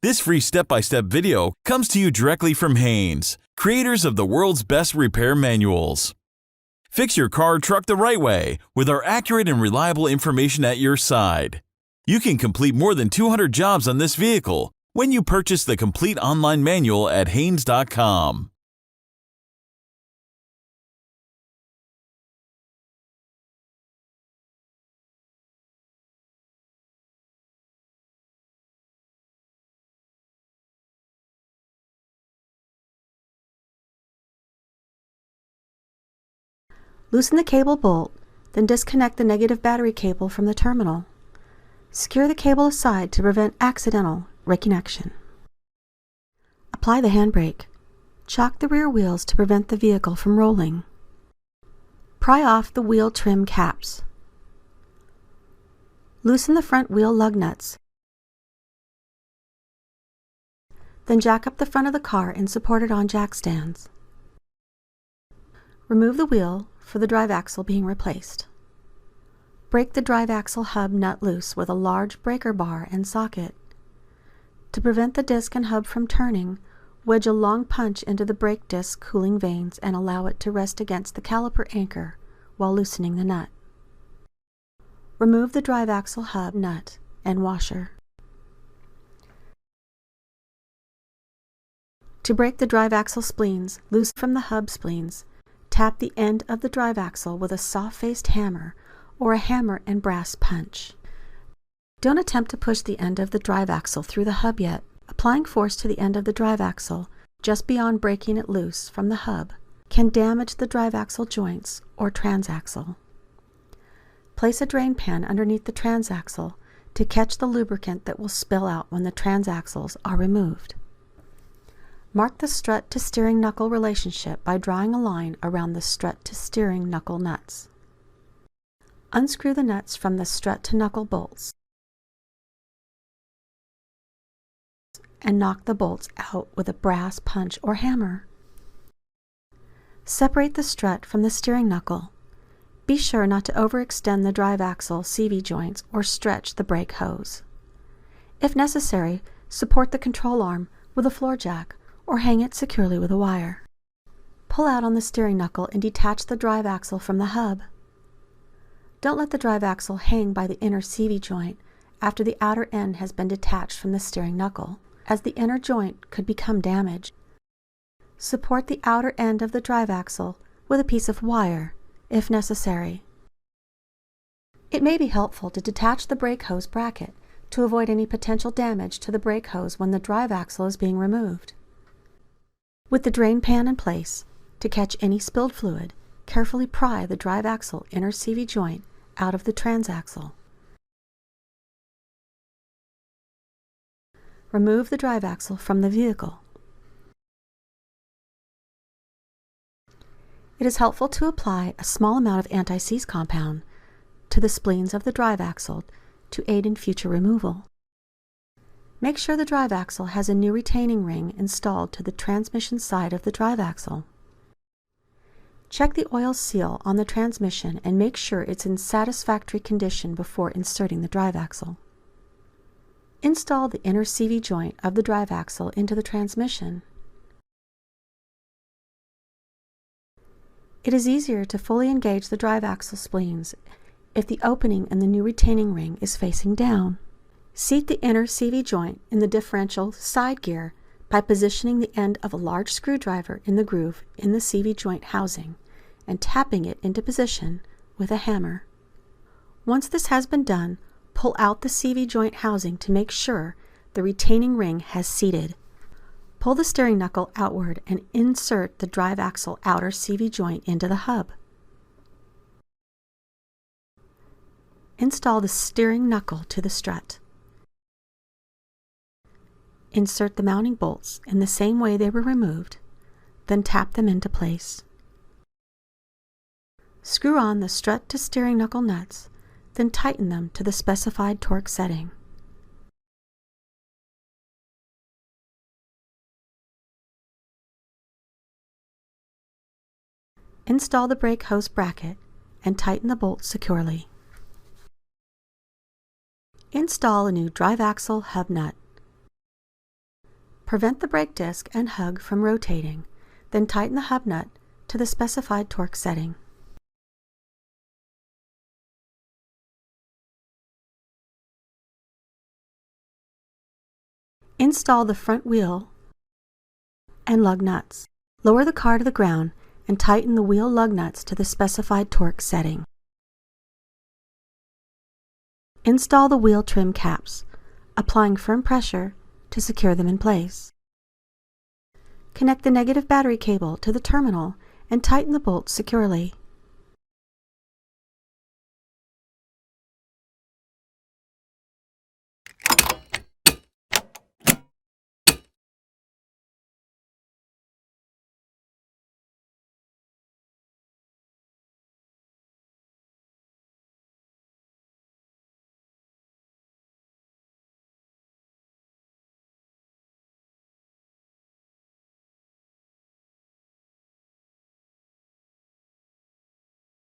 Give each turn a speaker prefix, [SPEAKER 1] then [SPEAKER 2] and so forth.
[SPEAKER 1] This free step-by-step video comes to you directly from Haynes, creators of the world's best repair manuals. Fix your car or truck the right way with our accurate and reliable information at your side. You can complete more than 200 jobs on this vehicle when you purchase the complete online manual at Haynes.com.
[SPEAKER 2] Loosen the cable bolt, then disconnect the negative battery cable from the terminal. Secure the cable aside to prevent accidental reconnection. Apply the handbrake. Chock the rear wheels to prevent the vehicle from rolling. Pry off the wheel trim caps. Loosen the front wheel lug nuts. Then jack up the front of the car and support it on jack stands. Remove the wheel for the drive axle being replaced. Break the drive axle hub nut loose with a large breaker bar and socket. To prevent the disc and hub from turning, wedge a long punch into the brake disc cooling vanes and allow it to rest against the caliper anchor while loosening the nut. Remove the drive axle hub nut and washer. To break the drive axle spleens, loose from the hub spleens. Tap the end of the drive axle with a soft-faced hammer or a hammer and brass punch. Don't attempt to push the end of the drive axle through the hub yet. Applying force to the end of the drive axle, just beyond breaking it loose from the hub, can damage the drive axle joints or transaxle. Place a drain pan underneath the transaxle to catch the lubricant that will spill out when the transaxles are removed. Mark the strut to steering knuckle relationship by drawing a line around the strut to steering knuckle nuts. Unscrew the nuts from the strut to knuckle bolts and knock the bolts out with a brass punch or hammer. Separate the strut from the steering knuckle. Be sure not to overextend the drive axle CV joints or stretch the brake hose. If necessary, support the control arm with a floor jack or hang it securely with a wire. Pull out on the steering knuckle and detach the drive axle from the hub. Don't let the drive axle hang by the inner CV joint after the outer end has been detached from the steering knuckle, as the inner joint could become damaged. Support the outer end of the drive axle with a piece of wire, if necessary. It may be helpful to detach the brake hose bracket to avoid any potential damage to the brake hose when the drive axle is being removed. With the drain pan in place, to catch any spilled fluid, carefully pry the drive axle inner CV joint out of the transaxle. Remove the drive axle from the vehicle. It is helpful to apply a small amount of anti-seize compound to the spleens of the drive axle to aid in future removal. Make sure the drive axle has a new retaining ring installed to the transmission side of the drive axle. Check the oil seal on the transmission and make sure it's in satisfactory condition before inserting the drive axle. Install the inner CV joint of the drive axle into the transmission. It is easier to fully engage the drive axle spleens if the opening in the new retaining ring is facing down. Seat the inner CV joint in the differential side gear by positioning the end of a large screwdriver in the groove in the CV joint housing and tapping it into position with a hammer. Once this has been done, pull out the CV joint housing to make sure the retaining ring has seated. Pull the steering knuckle outward and insert the drive axle outer CV joint into the hub. Install the steering knuckle to the strut. Insert the mounting bolts in the same way they were removed, then tap them into place. Screw on the strut to steering knuckle nuts, then tighten them to the specified torque setting. Install the brake hose bracket and tighten the bolts securely. Install a new drive axle hub nut. Prevent the brake disc and hub from rotating, then tighten the hub nut to the specified torque setting. Install the front wheel and lug nuts. Lower the car to the ground and tighten the wheel lug nuts to the specified torque setting. Install the wheel trim caps, applying firm pressure to secure them in place. Connect the negative battery cable to the terminal and tighten the bolts securely.